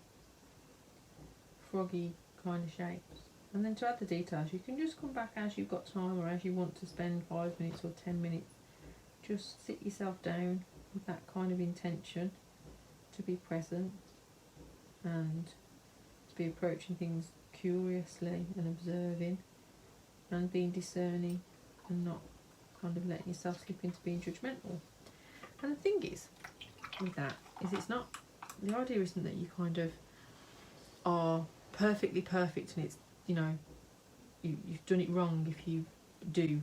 froggy kind of shapes, and then to add the details you can just come back as you've got time, or as you want to spend 5 minutes or 10 minutes. Just sit yourself down with that kind of intention to be present and to be approaching things curiously and observing and being discerning, and not kind of letting yourself slip into being judgmental. And the thing is with that is, it's not, the idea isn't that you kind of are perfectly perfect and it's, you know, you've done it wrong if you do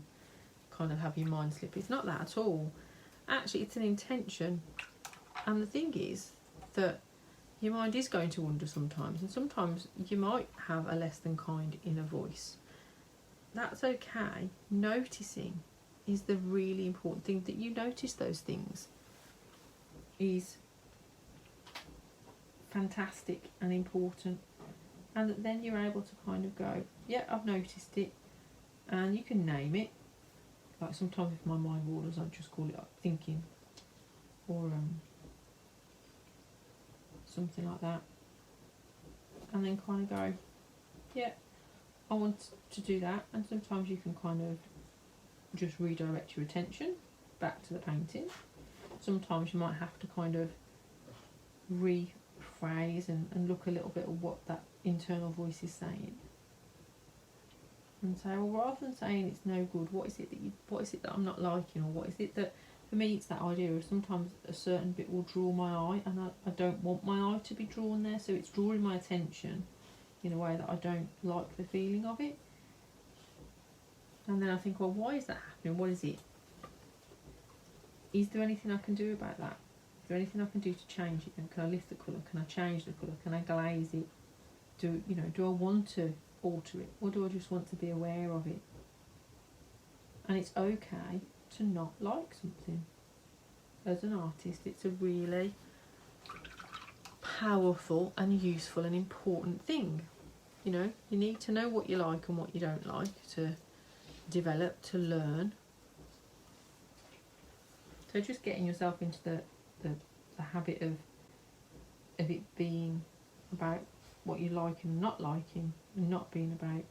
kind of have your mind slip. It's not that at all. Actually, it's an intention. And the thing is that your mind is going to wander sometimes, and sometimes you might have a less than kind inner voice. That's okay. Noticing is the really important thing. That you notice those things is fantastic and important, and that then you're able to kind of go, yeah, I've noticed it, and you can name it. Like sometimes if my mind wanders, I just call it up thinking, or something like that, and then kind of go, yeah, I want to do that. And sometimes you can kind of just redirect your attention back to the painting. Sometimes you might have to kind of rephrase and look a little bit at what that internal voice is saying, and say, well, rather than saying it's no good, what is it that I'm not liking, or what is it that, for me it's that idea of sometimes a certain bit will draw my eye, and I don't want my eye to be drawn there, so it's drawing my attention in a way that I don't like the feeling of it. And then I think, well, why is that happening? What is it? Is there anything I can do about that? Is there anything I can do to change it? And can I lift the colour? Can I change the colour? Can I glaze it? Do I want to alter it, or do I just want to be aware of it? And it's okay to not like something. As an artist, it's a really powerful and useful and important thing. You know, you need to know what you like and what you don't like to develop, to learn. So just getting yourself into the habit of it being about what you like and not liking, and not being about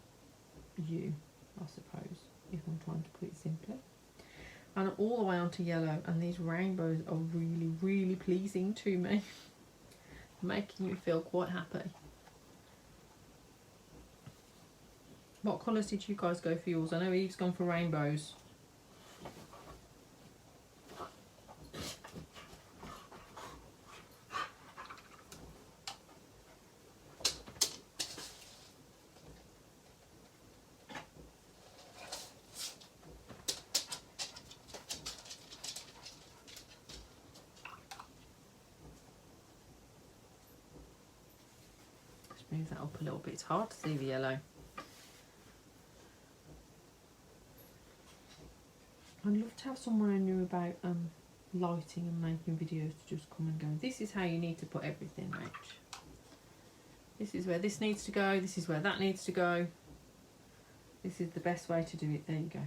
you, I suppose, if I'm trying to put it simply. And I'm all the way onto yellow, and these rainbows are really, really pleasing to me, making me feel quite happy. What colours did you guys go for yours? I know Eve's gone for rainbows. move that up a little bit. It's hard to see the yellow. I'd love to have someone who knew about lighting and making videos to just come and go, this is how you need to put everything, Rach. This is where this needs to go, this is where that needs to go. This is the best way to do it. There you go.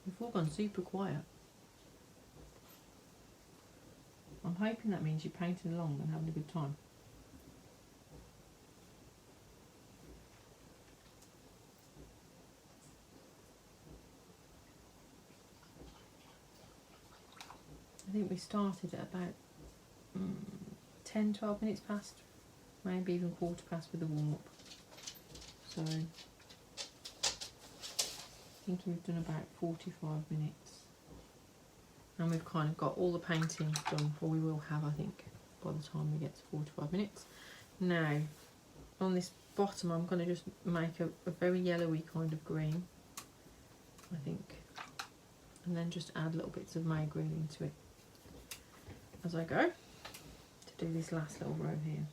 We've all gone super quiet. I'm hoping that means you're painting along and having a good time. I think we started at about 10-12 minutes past, maybe even quarter past with the warm-up. So I think we've done about 45 minutes. And we've kind of got all the painting done, or we will have, I think, by the time we get to 45 minutes. Now, on this bottom, I'm going to just make a very yellowy kind of green, I think. And then just add little bits of May green into it as I go to do this last little row here.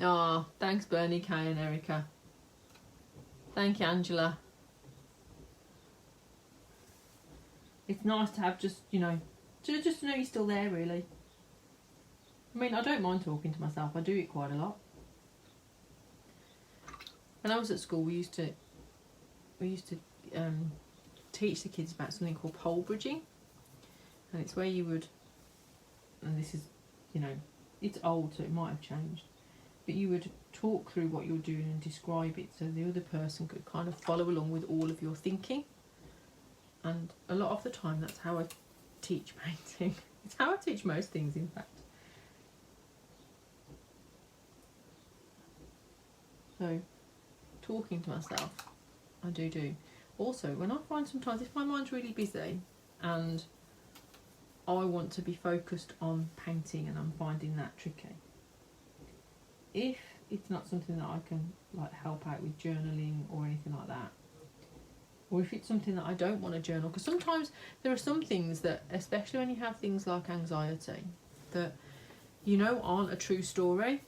Oh, thanks Bernie, Kay and Erica. Thank you, Angela. It's nice to have just, you know, just to know you're still there, really. I mean, I don't mind talking to myself. I do it quite a lot. When I was at school, we used to teach the kids about something called pole bridging, and it's where you would, and this is, you know, it's old, so it might have changed, but you would talk through what you're doing and describe it so the other person could kind of follow along with all of your thinking. And a lot of the time that's how I teach painting. It's how I teach most things, in fact. So talking to myself, I do. Also, when I find sometimes if my mind's really busy and I want to be focused on painting and I'm finding that tricky, if it's not something that I can like help out with journaling or anything like that, or if it's something that I don't want to journal, because sometimes there are some things that, especially when you have things like anxiety, that you know aren't a true story,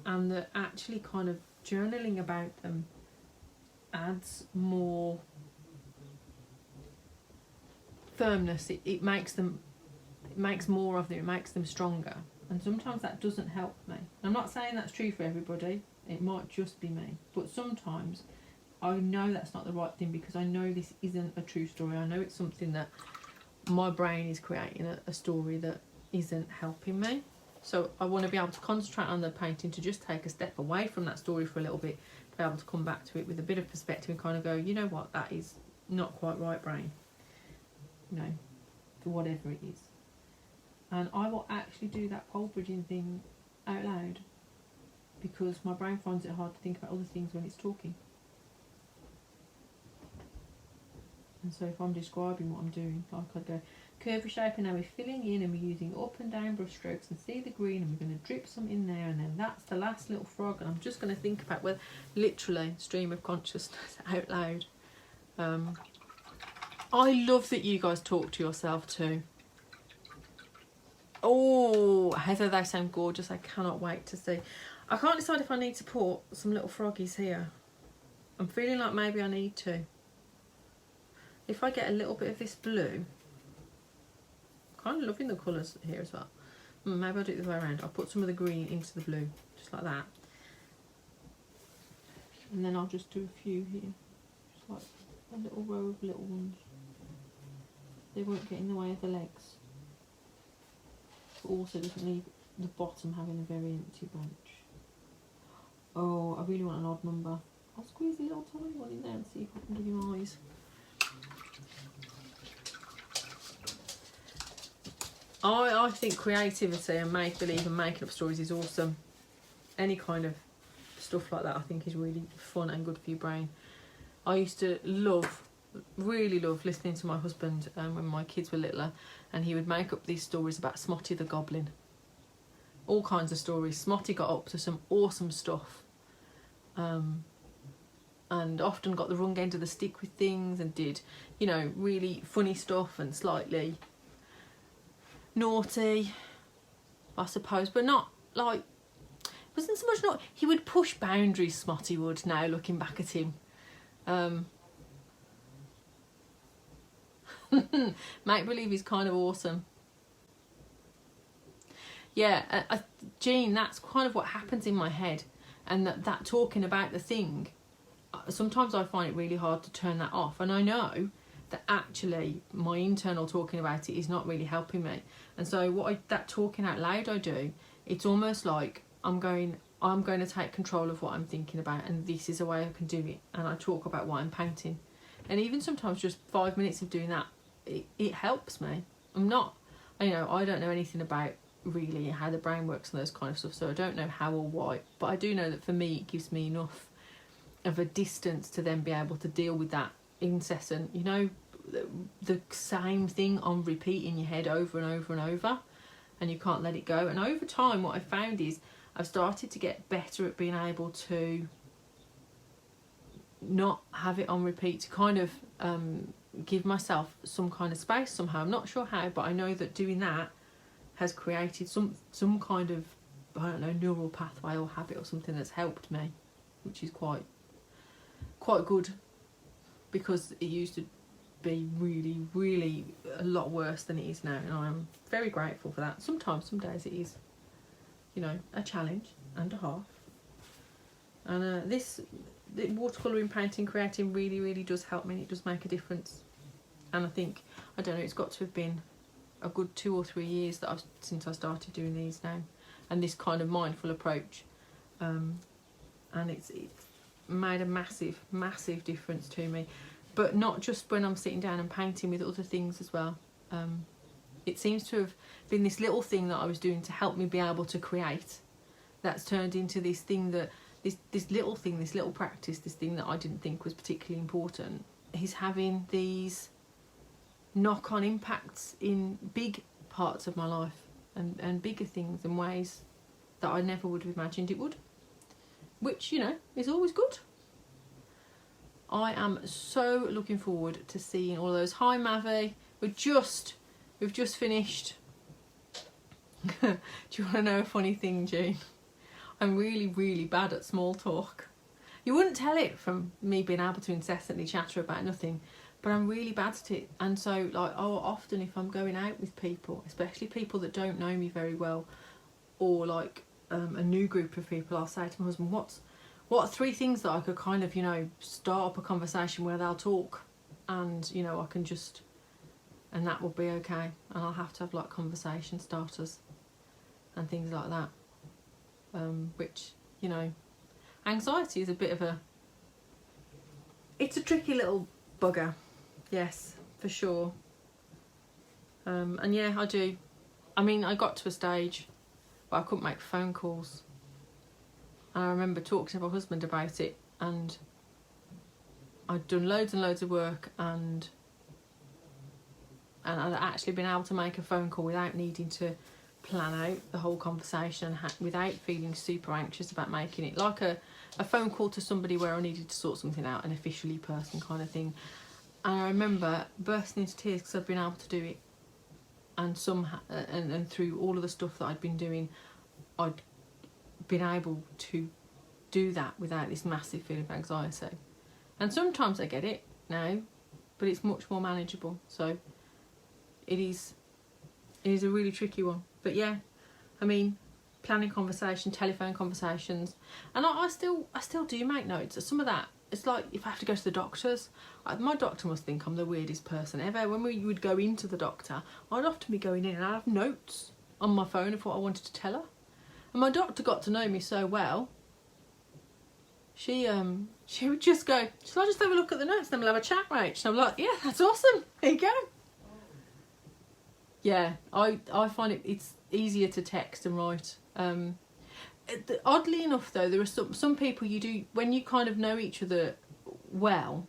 and that actually kind of journaling about them adds more firmness. It makes them, it makes more of them, it makes them stronger. And sometimes that doesn't help me. I'm not saying that's true for everybody, it might just be me, but sometimes I know that's not the right thing because I know this isn't a true story. I know it's something that my brain is creating a story that isn't helping me. So I want to be able to concentrate on the painting, to just take a step away from that story for a little bit, be able to come back to it with a bit of perspective and kind of go, you know what, that is not quite right, brain. You know, for whatever it is. And I will actually do that pole bridging thing out loud because my brain finds it hard to think about other things when it's talking. And so if I'm describing what I'm doing, like I'd go, curvy shape, and now we're filling in and we're using up and down brush strokes and see the green, and we're going to drip some in there, and then that's the last little frog, and I'm just going to think about, well, literally stream of consciousness out loud. I love that you guys talk to yourself too. Oh, Heather, they sound gorgeous. I cannot wait to see. I can't decide if I need to put some little froggies here. I'm feeling like maybe I need to. If I get a little bit of this blue, kind of loving the colours here as well. Maybe I'll do it the other way around. I'll put some of the green into the blue, just like that. And then I'll just do a few here. Just like a little row of little ones. They won't get in the way of the legs. But also doesn't leave the bottom having a very empty branch. Oh, I really want an odd number. I'll squeeze a little tiny one in there and see if I can give you eyes. I think creativity and make-believe and making up stories is awesome. Any kind of stuff like that I think is really fun and good for your brain. I used to really love listening to my husband when my kids were littler, and he would make up these stories about Smotty the Goblin. All kinds of stories. Smotty got up to some awesome stuff. And often got the wrong end of the stick with things, and did, you know, really funny stuff and slightly naughty, I suppose, but not like, it wasn't so much not, he would push boundaries, Smotty would, now looking back at him. Make believe he's kind of awesome. Yeah, Jean, that's kind of what happens in my head, and that talking about the thing, sometimes I find it really hard to turn that off, and I know that actually my internal talking about it is not really helping me. And so that talking out loud I do, it's almost like I'm going to take control of what I'm thinking about, and this is a way I can do it, and I talk about what I'm painting. And even sometimes just 5 minutes of doing that, it helps me. I don't know anything about really how the brain works and those kind of stuff, so I don't know how or why, but I do know that for me it gives me enough of a distance to then be able to deal with that incessant, you know, the same thing on repeat in your head over and over and over, and you can't let it go. And over time what I've found is I've started to get better at being able to not have it on repeat, to kind of give myself some kind of space somehow. I'm not sure how, but I know that doing that has created some kind of, I don't know, neural pathway or habit or something that's helped me, which is quite good, because it used to be really, really a lot worse than it is now, and I'm very grateful for that. Some days it is, you know, a challenge and a half. And the watercolouring, painting, creating really, really does help me, and it does make a difference. And I think, I don't know, it's got to have been a good 2 or 3 years since I started doing these now, and this kind of mindful approach, and it's made a massive difference to me. But not just when I'm sitting down and painting, with other things as well. It seems to have been this little thing that I was doing to help me be able to create that's turned into this thing that this little thing, this little practice, this thing that I didn't think was particularly important, is having these knock-on impacts in big parts of my life, and bigger things and ways that I never would have imagined it would, which, you know, is always good. I am so looking forward to seeing all of those. Hi Mavi, we've just finished. Do you want to know a funny thing, June? I'm really, really bad at small talk. You wouldn't tell it from me being able to incessantly chatter about nothing, but I'm really bad at it. And so, like, often if I'm going out with people, especially people that don't know me very well, or like a new group of people, I'll say to my husband, what are 3 things that I could kind of, you know, start up a conversation where they'll talk, and, you know, I can just, and that will be okay. And I'll have to have like conversation starters and things like that, which, you know, anxiety is a bit of it's a tricky little bugger, yes, for sure. And yeah, I do. I mean, I got to a stage where I couldn't make phone calls. And I remember talking to my husband about it, and I'd done loads and loads of work, and I'd actually been able to make a phone call without needing to plan out the whole conversation, without feeling super anxious about making it like a phone call to somebody where I needed to sort something out, an officially person kind of thing. And I remember bursting into tears because I'd been able to do it, and and through all of the stuff that I'd been doing, I'd been able to do that without this massive feeling of anxiety. And sometimes I get it now, but it's much more manageable. So it is a really tricky one. But yeah, I mean, planning conversation, telephone conversations, and I still do make notes. Some of that, it's like if I have to go to the doctors, my doctor must think I'm the weirdest person ever. When we would go into the doctor, I'd often be going in and I'd have notes on my phone of what I wanted to tell her. And my doctor got to know me so well, she would just go, shall I just have a look at the notes, then we'll have a chat, Rach? And I'm like, yeah, that's awesome, there you go. Yeah, I find it's easier to text and write. Oddly enough though, there are some people you do, when you kind of know each other well,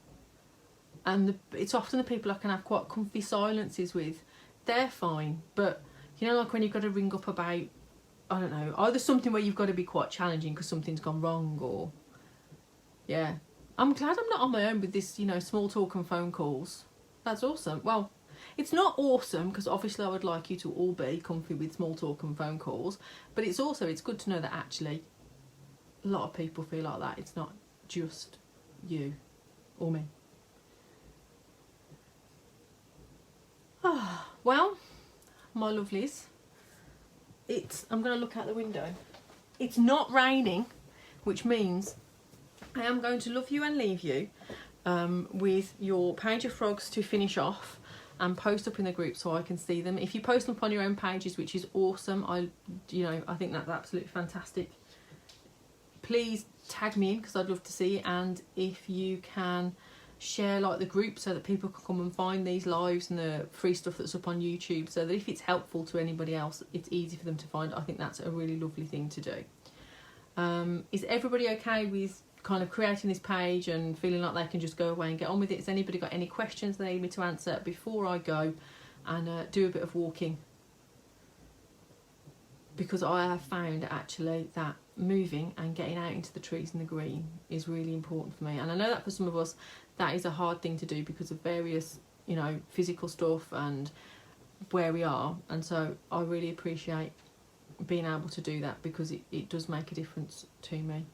and it's often the people I can have quite comfy silences with. They're fine, but you know, like when you've got to ring up about, I don't know, either something where you've got to be quite challenging because something's gone wrong, or yeah. I'm glad I'm not on my own with this, you know, small talk and phone calls. That's awesome. Well, it's not awesome because obviously I would like you to all be comfy with small talk and phone calls, but it's good to know that actually a lot of people feel like that. It's not just you or me. Well, my lovelies, I'm going to look out the window. It's not raining, which means I am going to love you and leave you with your page of frogs to finish off and post up in the group so I can see them. If you post them up on your own pages, which is awesome, I think that's absolutely fantastic. Please tag me in because I'd love to see it, and if you can share like the group so that people can come and find these lives and the free stuff that's up on YouTube, so that if it's helpful to anybody else, it's easy for them to find. I think that's a really lovely thing to do. Is everybody okay with kind of creating this page and feeling like they can just go away and get on with it? Has anybody got any questions they need me to answer before I go and do a bit of walking? Because I have found actually that moving and getting out into the trees and the green is really important for me, and I know that for some of us that is a hard thing to do because of various, you know, physical stuff and where we are, and so I really appreciate being able to do that because it does make a difference to me.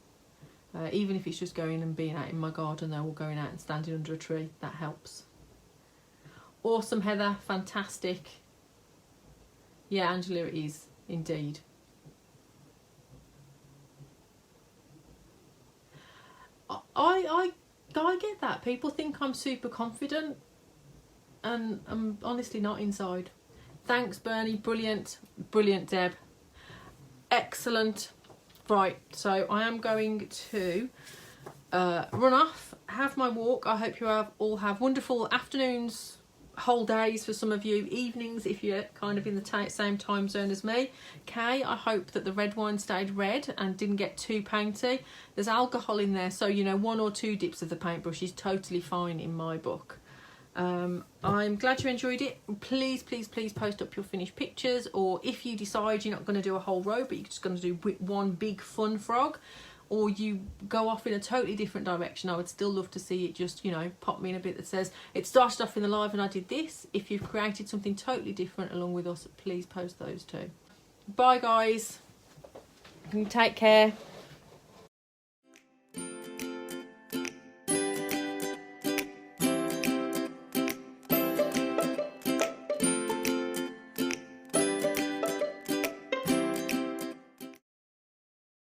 Even if it's just going and being out in my garden though, or going out and standing under a tree, that helps. Awesome, Heather, fantastic. Yeah, Angela, it is indeed. I get that. People think I'm super confident and I'm honestly not inside. Thanks, Bernie. Brilliant. Brilliant, Deb. Excellent. Right, so I am going to run off, have my walk. I hope you all have wonderful afternoons, whole days for some of you, evenings if you're kind of in the same time zone as me. Kay, I hope that the red wine stayed red and didn't get too painty. There's alcohol in there, so you know, 1 or 2 dips of the paintbrush is totally fine in my book. I'm glad you enjoyed it. Please post up your finished pictures, or if you decide you're not going to do a whole row but you're just going to do one big fun frog, or you go off in a totally different direction, I would still love to see it. Just, you know, pop me in a bit that says it started off in the live and I did this. If you've created something totally different along with us, please post those too. Bye guys, take care.